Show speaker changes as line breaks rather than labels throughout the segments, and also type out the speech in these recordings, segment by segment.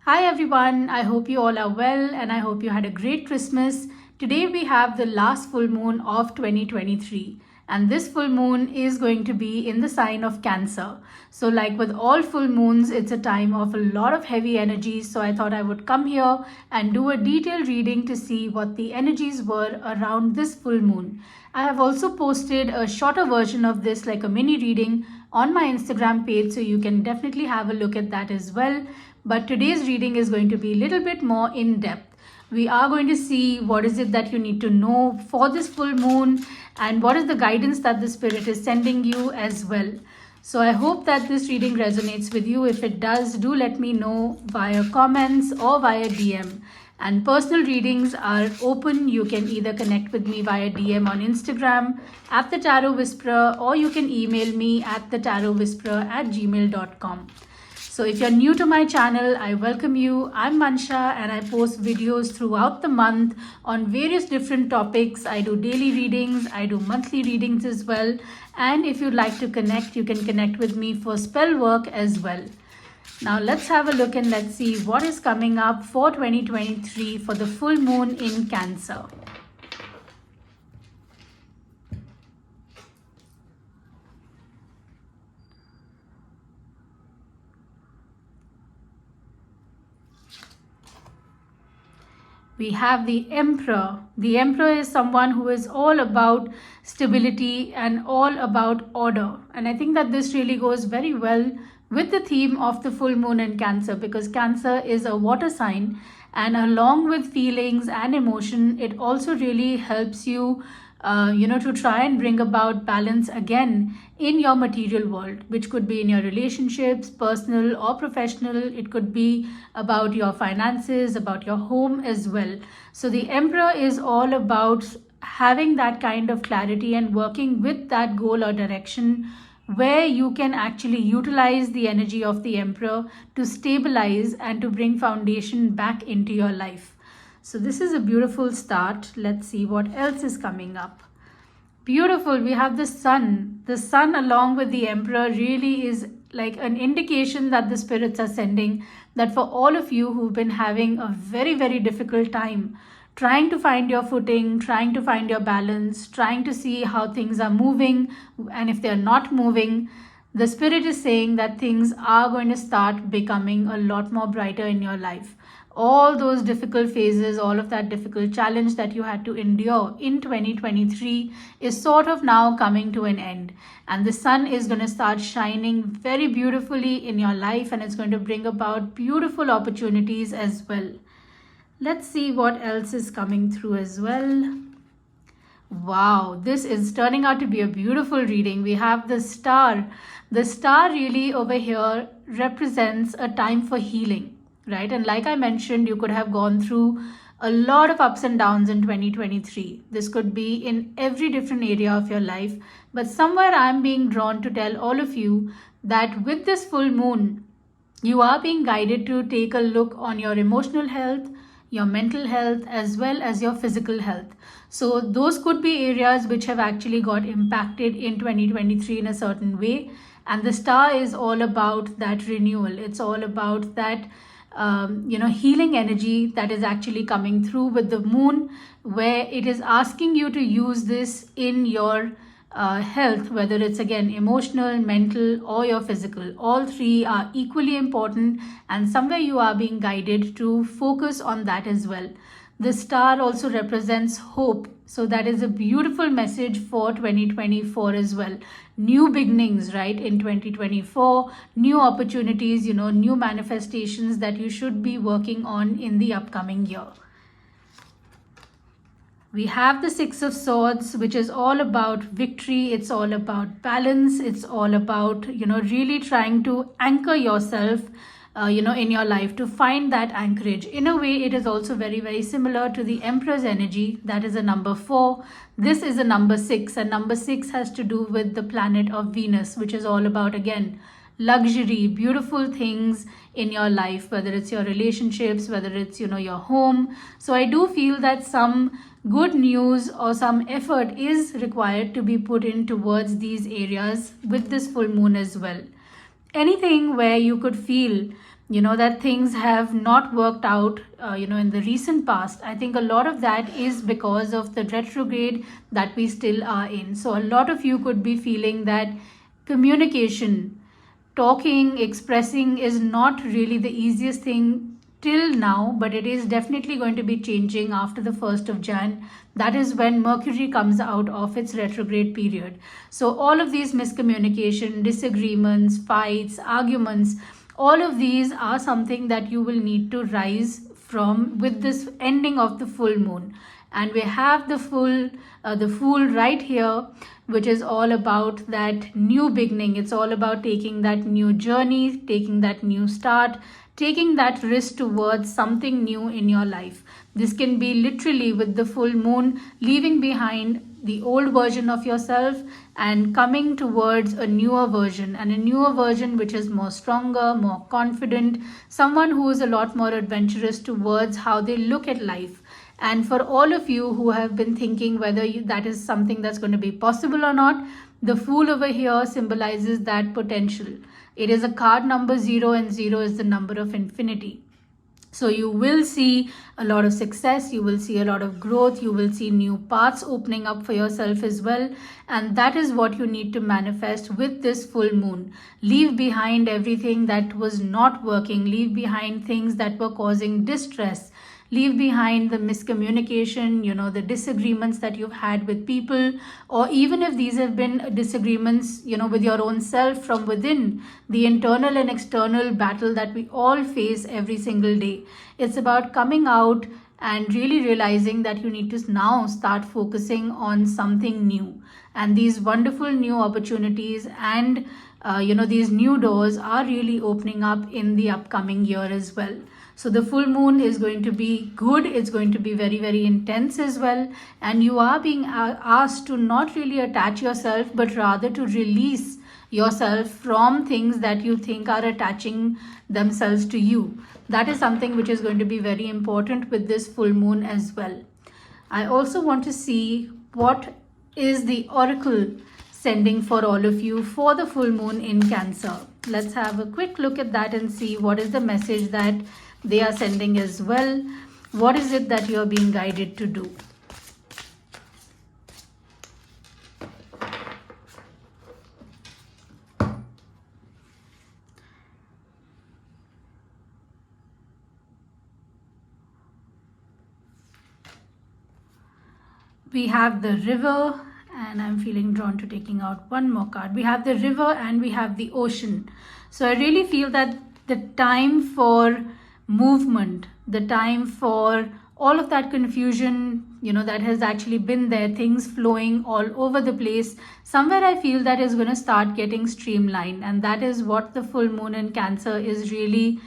Hi everyone, I hope you all are well and I hope you had a great Christmas. Today we have the last full moon of 2023 and this full moon is going to be in the sign of Cancer. So like with all full moons, it's a time of a lot of heavy energies. So I thought I would come here and do a detailed reading to see what the energies were around this full moon. I have also posted a shorter version of this, like a mini reading, on my Instagram page, so you can definitely have a look at that as well. But today's reading is going to be a little bit more in depth. We are going to see what is it that you need to know for this full moon and what is the guidance that the spirit is sending you as well. So I hope that this reading resonates with you. If it does, do let me know via comments or via DM. And personal readings are open. You can either connect with me via DM on Instagram at thetarotwhisperer, or you can email me at thetarotwhisperer@gmail.com. So if you're new to my channel, I welcome you. I'm Mansha and I post videos throughout the month on various different topics. I do daily readings, I do monthly readings as well. And if you'd like to connect, you can connect with me for spell work as well. Now let's have a look and let's see what is coming up for 2023 for the full moon in Cancer. We have the Emperor. The Emperor is someone who is all about stability and all about order. And I think that this really goes very well with the theme of the full moon in Cancer, because Cancer is a water sign, and along with feelings and emotion, it also really helps you to try and bring about balance again in your material world, which could be in your relationships, personal or professional. It could be about your finances, about your home as well. So the Emperor is all about having that kind of clarity and working with that goal or direction, where you can actually utilize the energy of the Emperor to stabilize and to bring foundation back into your life. So this is a beautiful start. Let's see what else is coming up. Beautiful. We have the Sun. The Sun along with the Emperor really is like an indication that the spirits are sending that for all of you who've been having a very, very difficult time trying to find your footing, trying to find your balance, trying to see how things are moving, and if they're not moving, the spirit is saying that things are going to start becoming a lot more brighter in your life. All those difficult phases, all of that difficult challenge that you had to endure in 2023 is sort of now coming to an end. And the sun is going to start shining very beautifully in your life, and it's going to bring about beautiful opportunities as well. Let's see what else is coming through as well. Wow, this is turning out to be a beautiful reading. We have the Star. The Star really over here represents a time for healing, right? And like I mentioned, you could have gone through a lot of ups and downs in 2023. This could be in every different area of your life. But somewhere I'm being drawn to tell all of you that with this full moon, you are being guided to take a look on your emotional health, your mental health, as well as your physical health. So those could be areas which have actually got impacted in 2023 in a certain way. And the Star is all about that renewal. It's all about that healing energy that is actually coming through with the moon, where it is asking you to use this in your health, whether it's again emotional, mental, or your physical. All three are equally important, and somewhere you are being guided to focus on that as well. The Star also represents hope, so that is a beautiful message for 2024 as well. New beginnings, right? In 2024, new opportunities, new manifestations that you should be working on in the upcoming year. We have the Six of Swords, which is all about victory. It's all about balance. It's all about, really trying to anchor yourself, in your life, to find that anchorage. In a way, it is also very, very similar to the Emperor's energy. That is a number 4. This is a number 6, and number 6 has to do with the planet of Venus, which is all about, again, luxury, beautiful things in your life, whether it's your relationships, whether it's, your home. So I do feel that some good news or some effort is required to be put in towards these areas with this full moon as well. Anything where you could feel that things have not worked out, in the recent past. I think a lot of that is because of the retrograde that we still are in. So a lot of you could be feeling that communication, talking, expressing is not really the easiest thing till now, but it is definitely going to be changing after the 1st of Jan. That is when Mercury comes out of its retrograde period. So all of these miscommunication, disagreements, fights, arguments, all of these are something that you will need to rise from with this ending of the full moon. And we have the fool right here, which is all about that new beginning. It's all about taking that new journey, taking that new start, taking that risk towards something new in your life. This can be literally with the full moon, leaving behind the old version of yourself and coming towards a newer version, and a newer version which is more stronger, more confident, someone who is a lot more adventurous towards how they look at life. And for all of you who have been thinking whether that is something that's going to be possible or not, the fool over here symbolizes that potential. It is a card number 0, and 0 is the number of infinity. So you will see a lot of success, you will see a lot of growth, you will see new paths opening up for yourself as well. And that is what you need to manifest with this full moon. Leave behind everything that was not working, leave behind things that were causing distress. Leave behind the miscommunication, the disagreements that you've had with people, or even if these have been disagreements, with your own self from within, the internal and external battle that we all face every single day. It's about coming out and really realizing that you need to now start focusing on something new. And these wonderful new opportunities and these new doors are really opening up in the upcoming year as well. So the full moon is going to be good. It's going to be very, very intense as well. And you are being asked to not really attach yourself, but rather to release yourself from things that you think are attaching themselves to you. That is something which is going to be very important with this full moon as well. I also want to see what is the oracle sending for all of you for the full moon in Cancer. Let's have a quick look at that and see what is the message that they are sending as well. What is it that you are being guided to do? We have the river, and I'm feeling drawn to taking out one more card. We have the river and we have the ocean. So I really feel that the time for movement, the time for all of that confusion, that has actually been there, things flowing all over the place, somewhere I feel that is going to start getting streamlined. And that is what the full moon in Cancer is really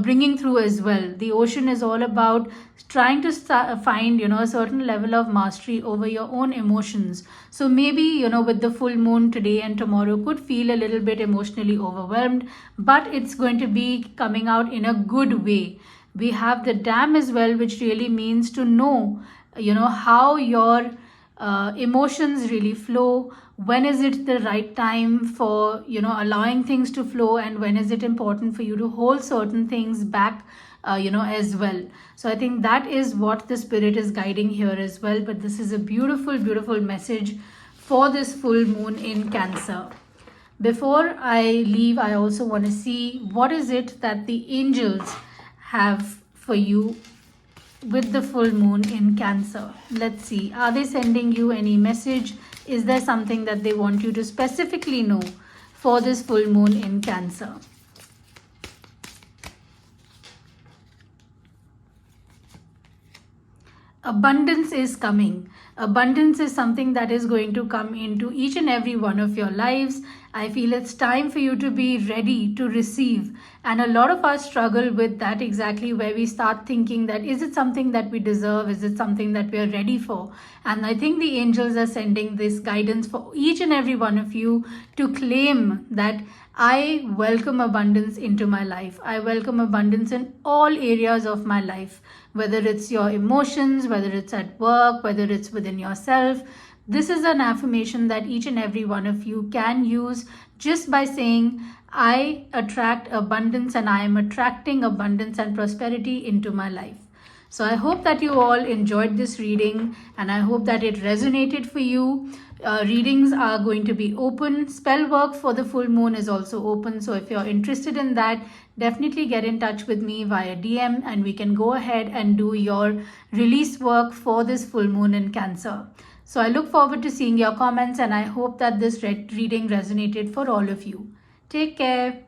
bringing through as well. The ocean is all about trying to find a certain level of mastery over your own emotions. So maybe with the full moon today and tomorrow could feel a little bit emotionally overwhelmed, but it's going to be coming out in a good way. We have the dam as well, which really means to know how your emotions really flow. When is it the right time for allowing things to flow, and when is it important for you to hold certain things back as well. So I think that is what the spirit is guiding here as well. But this is a beautiful, beautiful message for this full moon in Cancer. Before I leave, I also want to see what is it that the angels have for you with the full moon in Cancer. Let's see, are they sending you any message? Is there something that they want you to specifically know for this full moon in Cancer? Abundance is coming. Abundance is something that is going to come into each and every one of your lives. I feel it's time for you to be ready to receive. And a lot of us struggle with that exactly, where we start thinking that is it something that we deserve? Is it something that we are ready for? And I think the angels are sending this guidance for each and every one of you to claim that I welcome abundance into my life. I welcome abundance in all areas of my life, whether it's your emotions, whether it's at work, whether it's within yourself. This is an affirmation that each and every one of you can use just by saying, I attract abundance and I am attracting abundance and prosperity into my life. So I hope that you all enjoyed this reading and I hope that it resonated for you. Readings are going to be open. Spell work for the full moon is also open. So if you're interested in that, definitely get in touch with me via DM and we can go ahead and do your release work for this full moon in Cancer. So I look forward to seeing your comments and I hope that this reading resonated for all of you. Take care.